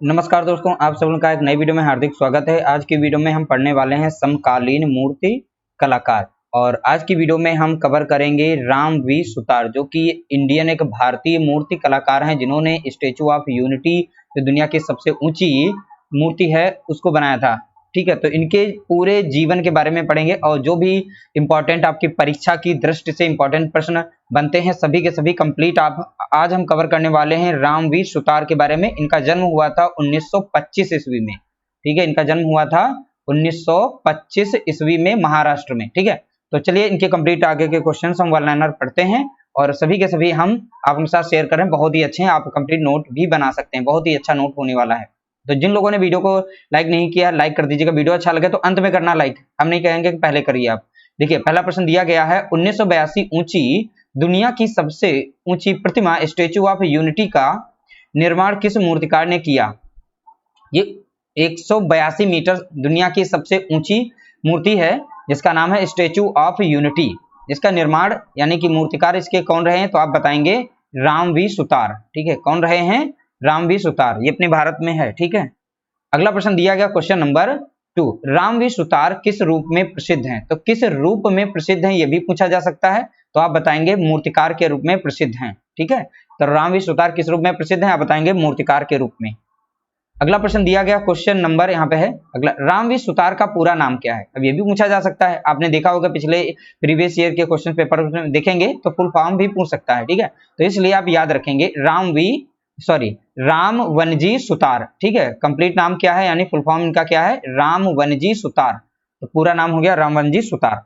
नमस्कार दोस्तों, आप सब का एक नई वीडियो में हार्दिक स्वागत है। आज की वीडियो में हम पढ़ने वाले हैं समकालीन मूर्ति कलाकार और आज की वीडियो में हम कवर करेंगे राम वी सुतार, जो कि इंडियन एक भारतीय मूर्ति कलाकार हैं जिन्होंने स्टैचू ऑफ यूनिटी जो दुनिया की सबसे ऊंची मूर्ति है उसको बनाया था। ठीक है, तो इनके पूरे जीवन के बारे में पढ़ेंगे और जो भी इंपॉर्टेंट आपकी परीक्षा की दृष्टि से इंपॉर्टेंट प्रश्न बनते हैं सभी के सभी कंप्लीट आप आज हम कवर करने वाले हैं रामवीर सुतार के बारे में। इनका जन्म हुआ था 1925 ईस्वी में। ठीक है, इनका जन्म हुआ था 1925 ईस्वी में महाराष्ट्र में। ठीक है, तो चलिए इनके कंप्लीट आगे के क्वेश्चन हम वन लाइनर पढ़ते हैं और सभी के सभी हम आपके साथ शेयर करें। बहुत ही अच्छे हैं, आप कंप्लीट नोट भी बना सकते हैं, बहुत ही अच्छा नोट होने वाला है। तो जिन लोगों ने वीडियो को लाइक नहीं किया लाइक कर दीजिएगा, वीडियो अच्छा लगे तो अंत में करना लाइक, हम नहीं कहेंगे कि पहले करिए आप। देखिए पहला प्रश्न दिया गया है 1982 ऊंची दुनिया की सबसे ऊंची प्रतिमा स्टैचू ऑफ यूनिटी का निर्माण किस मूर्तिकार ने किया। ये 182 मीटर दुनिया की सबसे ऊंची मूर्ति है जिसका नाम है स्टैचू ऑफ यूनिटी। जिसका निर्माण यानी कि मूर्तिकार इसके कौन रहे हैं तो आप बताएंगे रामवीर सुतार। ठीक है, कौन रहे हैं? रामवीर सुतार, ये अपने भारत में है। ठीक है, अगला प्रश्न दिया गया क्वेश्चन नंबर 2, रामवीर सुतार किस रूप में प्रसिद्ध हैं? तो किस रूप में प्रसिद्ध हैं ये भी पूछा जा सकता है, तो आप बताएंगे मूर्तिकार के रूप में प्रसिद्ध हैं। ठीक है, तो रामवीर सुतार किस रूप में प्रसिद्ध हैं? आप बताएंगे मूर्तिकार के रूप में। अगला प्रश्न दिया गया क्वेश्चन नंबर यहाँ पे है अगला, रामवीर सुतार का पूरा नाम क्या है? अब ये भी पूछा जा सकता है, आपने देखा होगा पिछले प्रीवियस ईयर के क्वेश्चन पेपर में देखेंगे तो फुल फॉर्म भी पूछ सकता है। ठीक है, तो इसलिए आप याद रखेंगे रामवनजी सुतार। ठीक है, कंप्लीट नाम क्या है यानी फुल फॉर्म इनका क्या है? रामवनजी सुतार। तो पूरा नाम हो गया रामवनजी सुतार।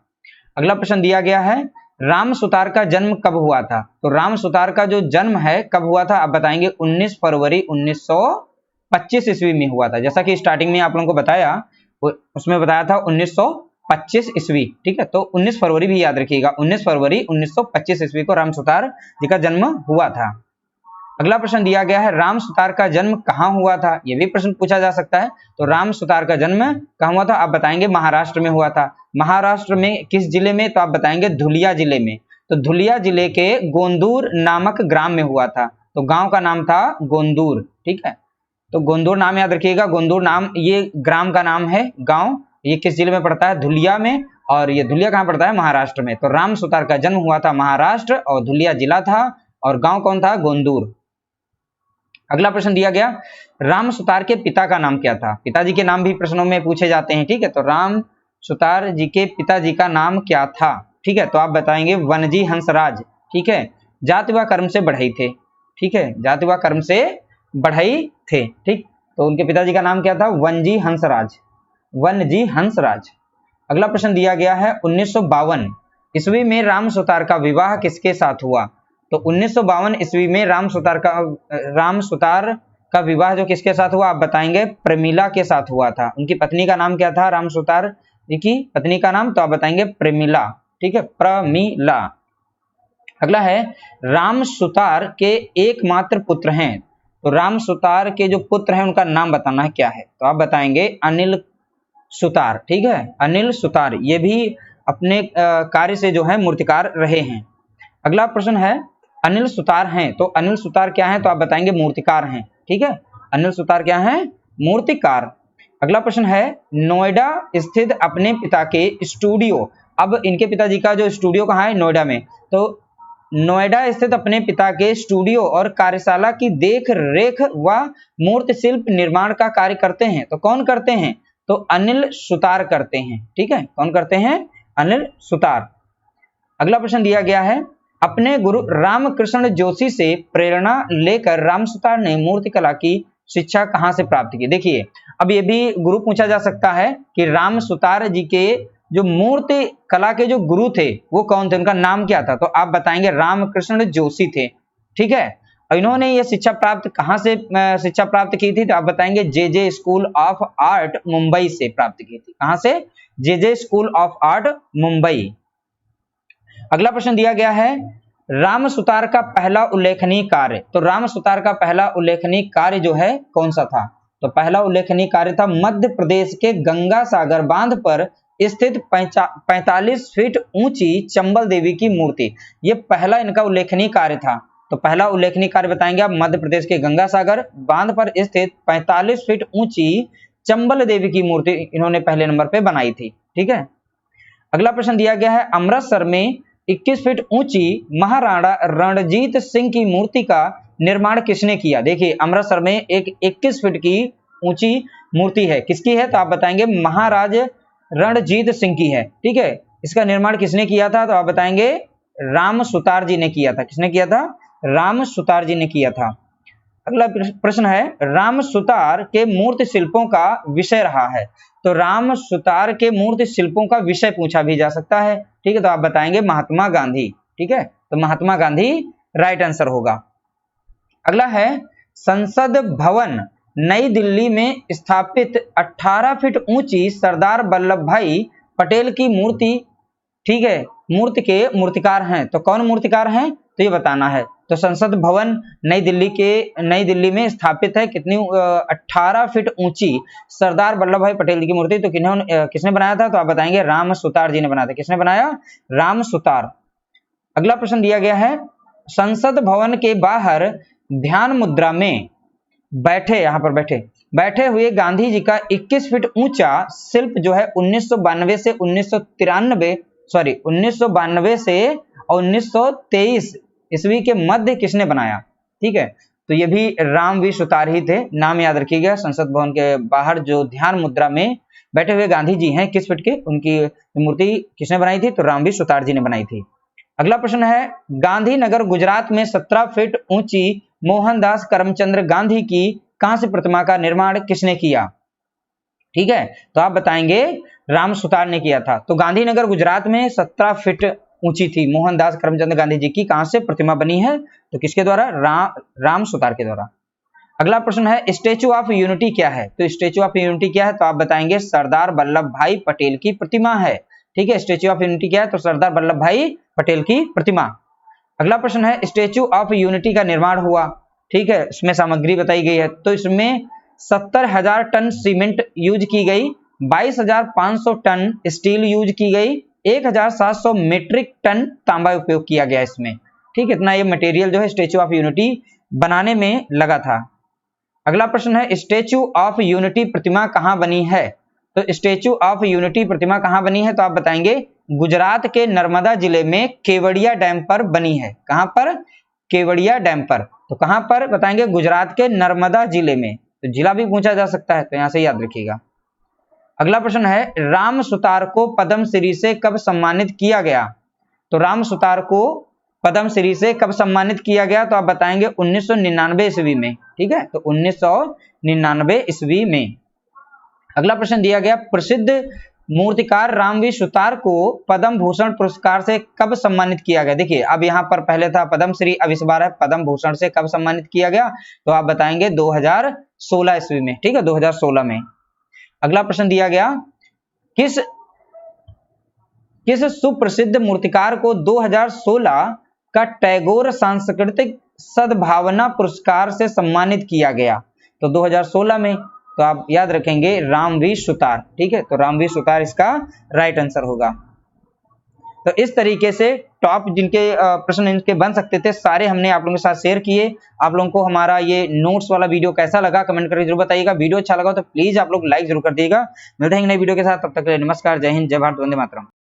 अगला प्रश्न दिया गया है राम सुतार का जन्म कब हुआ था? तो राम सुतार का जो जन्म है कब हुआ था आप बताएंगे 19 फरवरी 1925 ईस्वी में हुआ था। जैसा कि स्टार्टिंग में आप लोगों को बताया उसमें बताया था 1925 ईस्वी। ठीक है, तो 19 फरवरी भी याद रखिएगा, 19 फरवरी 1925 ईस्वी को राम सुतार जी का जन्म हुआ था। अगला प्रश्न दिया गया है राम सुतार का जन्म कहाँ हुआ था? ये भी प्रश्न पूछा जा सकता है। तो राम सुतार का जन्म कहाँ हुआ था आप बताएंगे महाराष्ट्र में हुआ था। महाराष्ट्र में किस जिले में? तो आप बताएंगे धुलिया जिले में। तो धुलिया जिले के गोंदूर नामक ग्राम में हुआ था। तो गांव का नाम था गोंदूर। ठीक है, तो गोंदूर नाम याद रखिएगा, गोंदूर नाम ये ग्राम का नाम है। गांव ये किस जिले में पड़ता है? धुलिया में। और ये धुलिया कहाँ पड़ता है? महाराष्ट्र में। तो राम सुतार का जन्म हुआ था महाराष्ट्र और धुलिया जिला था और गांव कौन था? गोंदूर। अगला प्रश्न दिया गया राम सुतार के पिता का नाम क्या था? पिताजी के नाम भी प्रश्नों में पूछे जाते हैं। ठीक है, तो राम सुतार जी के पिताजी का नाम क्या था? ठीक है, तो आप बताएंगे वनजी हंसराज। ठीक है, जाति व कर्म से बढ़ई थे। ठीक है, जाति व कर्म से बढ़ई थे। ठीक, तो उनके पिताजी का नाम क्या था? Onesie Hansraj, onesie Hansraj. अगला प्रश्न दिया गया है 1952 ईस्वी में राम सुतार का विवाह किसके साथ हुआ? तो 1952 ईस्वी में राम सुतार का विवाह जो किसके साथ हुआ आप बताएंगे? प्रमिला के साथ हुआ था। उनकी पत्नी का नाम क्या था? राम सुतार जी की पत्नी का नाम तो आप बताएंगे प्रमिला। ठीक है, प्रमिला। अगला है राम सुतार के एकमात्र पुत्र हैं। तो राम सुतार के जो पुत्र हैं उनका नाम बताना है क्या है? तो आप बताएंगे अनिल सुतार। ठीक है, अनिल सुतार, ये भी अपने कार्य से जो है मूर्तिकार रहे हैं। अगला प्रश्न है अनिल सुतार हैं, तो अनिल सुतार क्या है? तो आप बताएंगे मूर्तिकार हैं। ठीक है, अनिल सुतार क्या है? मूर्तिकार। अगला प्रश्न है नोएडा स्थित अपने पिता के स्टूडियो। अब इनके पिताजी का जो स्टूडियो कहाँ है? नोएडा में। तो नोएडा स्थित अपने पिता के स्टूडियो और कार्यशाला की देख रेख व मूर्ति शिल्प निर्माण का कार्य करते हैं। तो कौन करते हैं? तो अनिल सुतार करते हैं। ठीक है, कौन करते हैं? अनिल सुतार। अगला प्रश्न दिया गया है अपने गुरु रामकृष्ण जोशी से प्रेरणा लेकर राम सुतार ने मूर्ति कला की शिक्षा कहां से प्राप्त की? देखिए अब ये भी गुरु पूछा जा सकता है कि राम सुतार जी के जो मूर्ति कला के जो गुरु थे वो कौन थे, उनका नाम क्या था? तो आप बताएंगे रामकृष्ण जोशी थे। ठीक है, और इन्होंने ये शिक्षा प्राप्त कहां से शिक्षा प्राप्त की थी? तो आप बताएंगे जे स्कूल ऑफ आर्ट मुंबई से प्राप्त की थी। कहां से? जे स्कूल ऑफ आर्ट मुंबई। अगला प्रश्न दिया गया है राम सुतार का पहला उल्लेखनीय कार्य। तो राम सुतार का पहला उल्लेखनीय कार्य जो है कौन सा था? तो पहला उल्लेखनीय कार्य था मध्य प्रदेश के गंगा सागर बांध पर स्थित 45 फीट ऊंची चंबल देवी की मूर्ति। ये पहला इनका उल्लेखनीय कार्य था। तो पहला उल्लेखनीय कार्य बताएंगे आप, मध्य प्रदेश के गंगा सागर बांध पर स्थित 45 फीट ऊंची चंबल देवी की मूर्ति इन्होंने पहले नंबर पे बनाई थी। ठीक है, अगला प्रश्न दिया गया है, अमृतसर में 21 फीट ऊंची महाराणा रणजीत सिंह की मूर्ति का निर्माण किसने किया? देखिए अमृतसर में एक 21 फीट की ऊंची मूर्ति है, किसकी है? तो आप बताएंगे महाराज रणजीत सिंह की है। ठीक है, इसका निर्माण किसने किया था? तो आप बताएंगे राम सुतार जी ने किया था। किसने किया था? राम सुतार जी ने किया था। अगला प्रश्न है, राम सुतार के मूर्ति शिल्पों का विषय रहा है। तो राम सुतार के मूर्ति शिल्पों का विषय पूछा भी जा सकता है। ठीक है, तो आप बताएंगे महात्मा गांधी। ठीक है, तो महात्मा गांधी राइट आंसर होगा। अगला है, संसद भवन नई दिल्ली में स्थापित 18 फीट ऊंची सरदार वल्लभ भाई पटेल की मूर्ति, ठीक है, मूर्ति के मूर्तिकार हैं। तो कौन मूर्तिकार हैं? तो ये बताना है। तो संसद भवन नई दिल्ली में स्थापित है कितनी 18 फीट ऊंची सरदार वल्लभ भाई पटेल की मूर्ति। तो किसने बनाया था? तो आप बताएंगे राम सुतार जी ने बनाया था। किसने बनाया? राम सुतार। अगला प्रश्न दिया गया है, संसद भवन के बाहर ध्यान मुद्रा में यहां पर बैठे हुए गांधी जी का 21 फीट ऊंचा शिल्प जो है 1992 से 1923 ईस्वी के मध्य किसने बनाया? ठीक है, तो ये भी राम वी सुतार ही थे, नाम याद रखिएगा। संसद भवन के बाहर जो ध्यान मुद्रा में बैठे हुए गांधी जी हैं 21 फीट के, उनकी मूर्ति किसने बनाई थी? तो राम वी सुतार जी ने बनाई थी। अगला प्रश्न है, गांधीनगर गुजरात में 17 फीट ऊंची मोहनदास करमचंद गांधी की कांस्य प्रतिमा का निर्माण किसने किया? ठीक है, तो आप बताएंगे राम सुतार ने किया था। तो गांधीनगर गुजरात में 17 फीट ऊंची थी मोहनदास करमचंद गांधी जी की कांस्य प्रतिमा बनी है। तो किसके द्वारा? राम सुतार के द्वारा। अगला प्रश्न है, स्टेचू ऑफ यूनिटी क्या है? तो स्टेचू ऑफ यूनिटी क्या है? तो आप बताएंगे सरदार वल्लभ भाई पटेल की प्रतिमा है। ठीक है, स्टेचू ऑफ यूनिटी क्या है? तो सरदार वल्लभ भाई पटेल की प्रतिमा। अगला प्रश्न है, स्टेचू ऑफ यूनिटी का निर्माण हुआ, ठीक है, इसमें सामग्री बताई गई है। तो इसमें 70,000 टन सीमेंट यूज की गई, 22,500 टन स्टील यूज की गई, 1,700 मीट्रिक टन तांबा उपयोग किया गया इसमें। ठीक, इतना ये मटेरियल जो है स्टेचू ऑफ यूनिटी बनाने में लगा था। अगला प्रश्न है, स्टेचू ऑफ यूनिटी प्रतिमा कहां बनी है? तो स्टेचू ऑफ यूनिटी प्रतिमा कहां बनी है? तो आप बताएंगे गुजरात के नर्मदा जिले में केवड़िया डैम पर बनी है। कहां पर? केवड़िया डैम पर। तो कहां पर बताएंगे? गुजरात के नर्मदा जिले में। तो जिला भी पूछा जा सकता है, तो यहां से याद रखिएगा। अगला प्रश्न है, राम सुतार को पद्मश्री से कब सम्मानित किया गया? तो राम सुतार को पद्मश्री से कब सम्मानित किया गया? तो आप बताएंगे 1999 ईस्वी में। ठीक है, तो 1999 ईस्वी में। अगला प्रश्न दिया गया, प्रसिद्ध मूर्तिकार राम वी सुतार को पद्म भूषण पुरस्कार से कब सम्मानित किया गया? देखिए अब यहाँ पर पहले था पद्मश्री, अब इस बार है पद्म भूषण से कब सम्मानित किया गया? तो आप बताएंगे 2016 ईस्वी में। ठीक है, 2016 में। अगला प्रश्न दिया गया, किस सुप्रसिद्ध मूर्तिकार को 2016 का टैगोर सांस्कृतिक सद्भावना पुरस्कार से सम्मानित किया गया? तो 2016 में। तो आप याद रखेंगे राम वी सुतार। ठीक है, तो राम वी सुतार इसका राइट आंसर होगा। तो इस तरीके से टॉप जिनके प्रश्न इनके बन सकते थे सारे हमने आप लोगों के साथ शेयर किए। आप लोगों को हमारा ये नोट्स वाला वीडियो कैसा लगा कमेंट करके जरूर बताइएगा। वीडियो अच्छा लगा तो प्लीज आप लोग लाइक जरूर कर दिएगा। मिलते हैं नई वीडियो के साथ, तब तक के लिए नमस्कार, जय हिंद, जय भारत, वंदे मातरम।